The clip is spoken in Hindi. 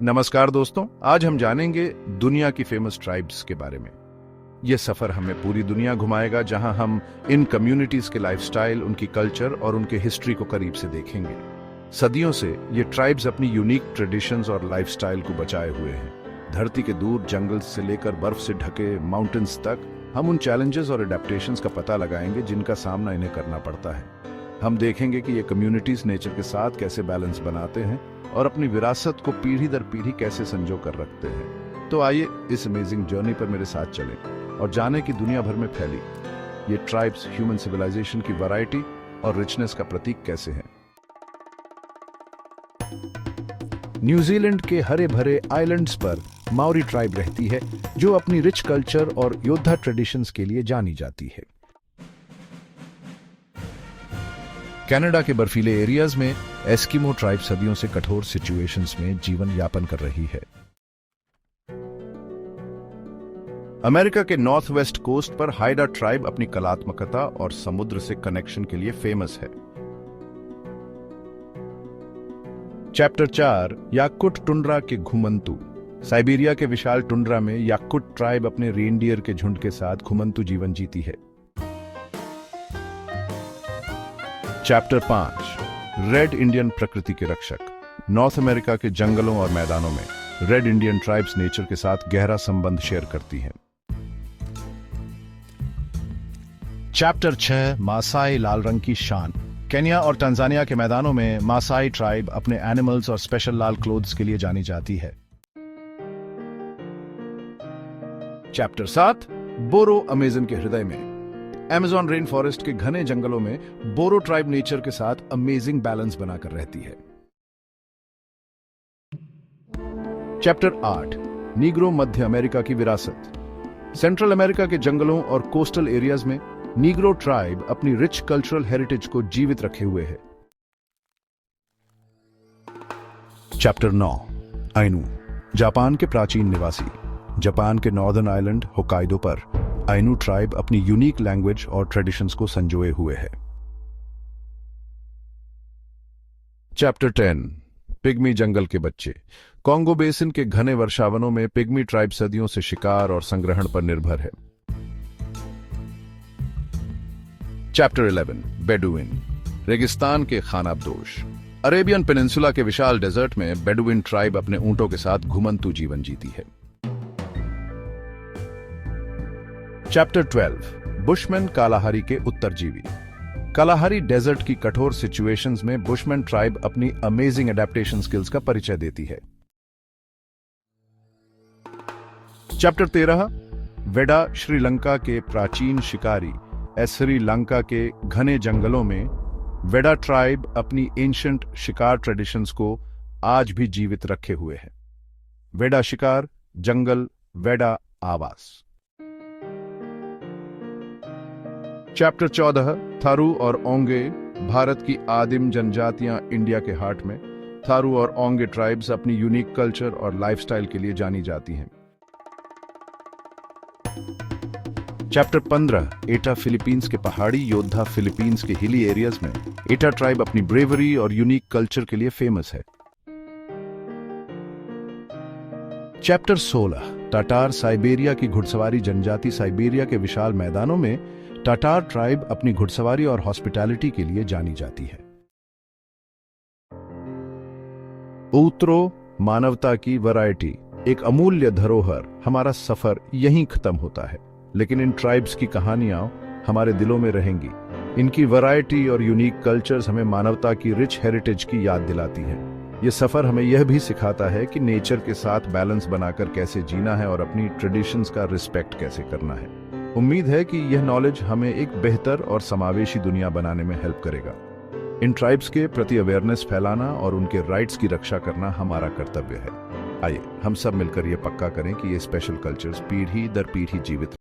नमस्कार दोस्तों, आज हम जानेंगे दुनिया की फेमस ट्राइब्स के बारे में। यह सफर हमें पूरी दुनिया घुमाएगा, जहां हम इन कम्युनिटीज के लाइफस्टाइल, उनकी कल्चर और उनके हिस्ट्री को करीब से देखेंगे। सदियों से ये ट्राइब्स अपनी यूनिक ट्रेडिशंस और लाइफस्टाइल को बचाए हुए हैं। धरती के दूर जंगल से लेकर बर्फ से ढके माउंटेन्स तक हम उन चैलेंजेस और अडेप्टेशंस का पता लगाएंगे जिनका सामना इन्हें करना पड़ता है। हम देखेंगे कि ये कम्युनिटीज नेचर के साथ कैसे बैलेंस बनाते हैं और अपनी विरासत को पीढ़ी दर पीढ़ी कैसे संजो कर रखते हैं। तो आइए इस अमेजिंग जर्नी पर मेरे साथ चलें और जानें कि दुनिया भर में फैली ये ट्राइब्स ह्यूमन सिविलाइजेशन की वैरायटी और रिचनेस का प्रतीक कैसे हैं। न्यूजीलैंड के हरे भरे आइलैंड्स पर माओरी ट्राइब रहती है, जो अपनी रिच कल्चर और योद्धा ट्रेडिशंस के लिए जानी जाती है। कनाडा के बर्फीले एरियाज में एस्किमो ट्राइब सदियों से कठोर सिचुएशंस में जीवन यापन कर रही है। अमेरिका के नॉर्थ वेस्ट कोस्ट पर हाइडा ट्राइब अपनी कलात्मकता और समुद्र से कनेक्शन के लिए फेमस है। चैप्टर 4 याकुट टुंड्रा के घुमंतु। साइबेरिया के विशाल टुंड्रा में याकुट ट्राइब अपने रेनडियर के झुंड के साथ घुमंतु जीवन जीती है। चैप्टर 5 रेड इंडियन प्रकृति के रक्षक। नॉर्थ अमेरिका के जंगलों और मैदानों में रेड इंडियन ट्राइब्स नेचर के साथ गहरा संबंध शेयर करती हैं। चैप्टर 6 मासाई लाल रंग की शान। केन्या और तंजानिया के मैदानों में मासाई ट्राइब अपने एनिमल्स और स्पेशल लाल क्लोथ्स के लिए जानी जाती है। चैप्टर 7 बोरो अमेज़न के हृदय में। अमेज़न रेन फॉरेस्ट के घने जंगलों में बोरो ट्राइब नेचर के साथ अमेजिंग बैलेंस बनाकर रहती है। चैप्टर 8 नीग्रो मध्य अमेरिका की विरासत। सेंट्रल अमेरिका के जंगलों और कोस्टल एरियाज में नीग्रो ट्राइब अपनी रिच कल्चरल हेरिटेज को जीवित रखे हुए है। चैप्टर 9 आइनू, जापान के प्राचीन निवासी। जापान के नॉर्दर्न आइलैंड होकाइडो पर आइनू ट्राइब अपनी यूनिक लैंग्वेज और ट्रेडिशंस को संजोए हुए है। चैप्टर 10 पिग्मी जंगल के बच्चे। कॉन्गो बेसिन के घने वर्षावनों में पिग्मी ट्राइब सदियों से शिकार और संग्रहण पर निर्भर है। चैप्टर 11 बेडुइन, रेगिस्तान के खानाबदोश। अरेबियन पेनिनसुला के विशाल डेजर्ट में बेडुइन ट्राइब अपने ऊंटों के साथ घुमंतु जीवन जीती है। चैप्टर 12 बुशमैन कालाहारी के उत्तरजीवी। कालाहारी डेजर्ट की कठोर सिचुएशंस में बुशमैन ट्राइब अपनी अमेजिंग अडेप्टेशन स्किल्स का परिचय देती है। चैप्टर 13 वेडा श्रीलंका के प्राचीन शिकारी। श्रीलंका के घने जंगलों में वेडा ट्राइब अपनी एंशिएंट शिकार ट्रेडिशंस को आज भी जीवित रखे हुए है। वेडा शिकार, जंगल, वेडा आवास। चैप्टर 14 थारू और ओंगे। भारत की आदिम जनजातियां इंडिया के हार्ट में। थारू और ओंगे ट्राइब्स अपनी यूनिक कल्चर और लाइफस्टाइल के लिए जानी जाती हैं। चैप्टर 15 एटा फिलीपींस के पहाड़ी योद्धा। फिलीपींस के हिली एरियाज में एटा ट्राइब अपनी ब्रेवरी और यूनिक कल्चर के लिए फेमस है। चैप्टर 16 टाटार। साइबेरिया की घुड़सवारी जनजाति। साइबेरिया के विशाल मैदानों में टाटार ट्राइब अपनी घुड़सवारी और हॉस्पिटैलिटी के लिए जानी जाती है। ऊतरो मानवता की वैरायटी। एक अमूल्य धरोहर। हमारा सफर यहीं खत्म होता है, लेकिन इन ट्राइब्स की कहानियां हमारे दिलों में रहेंगी। इनकी वैरायटी और यूनिक कल्चर्स हमें मानवता की रिच हेरिटेज की याद दिलाती है। ये सफर हमें यह भी सिखाता है कि नेचर के साथ बैलेंस बनाकर कैसे जीना है और अपनी ट्रेडिशंस का रिस्पेक्ट कैसे करना है। उम्मीद है कि यह नॉलेज हमें एक बेहतर और समावेशी दुनिया बनाने में हेल्प करेगा। इन ट्राइब्स के प्रति अवेयरनेस फैलाना और उनके राइट्स की रक्षा करना हमारा कर्तव्य है। आइए हम सब मिलकर यह पक्का करें कि ये स्पेशल कल्चर्स पीढ़ी दर पीढ़ी जीवित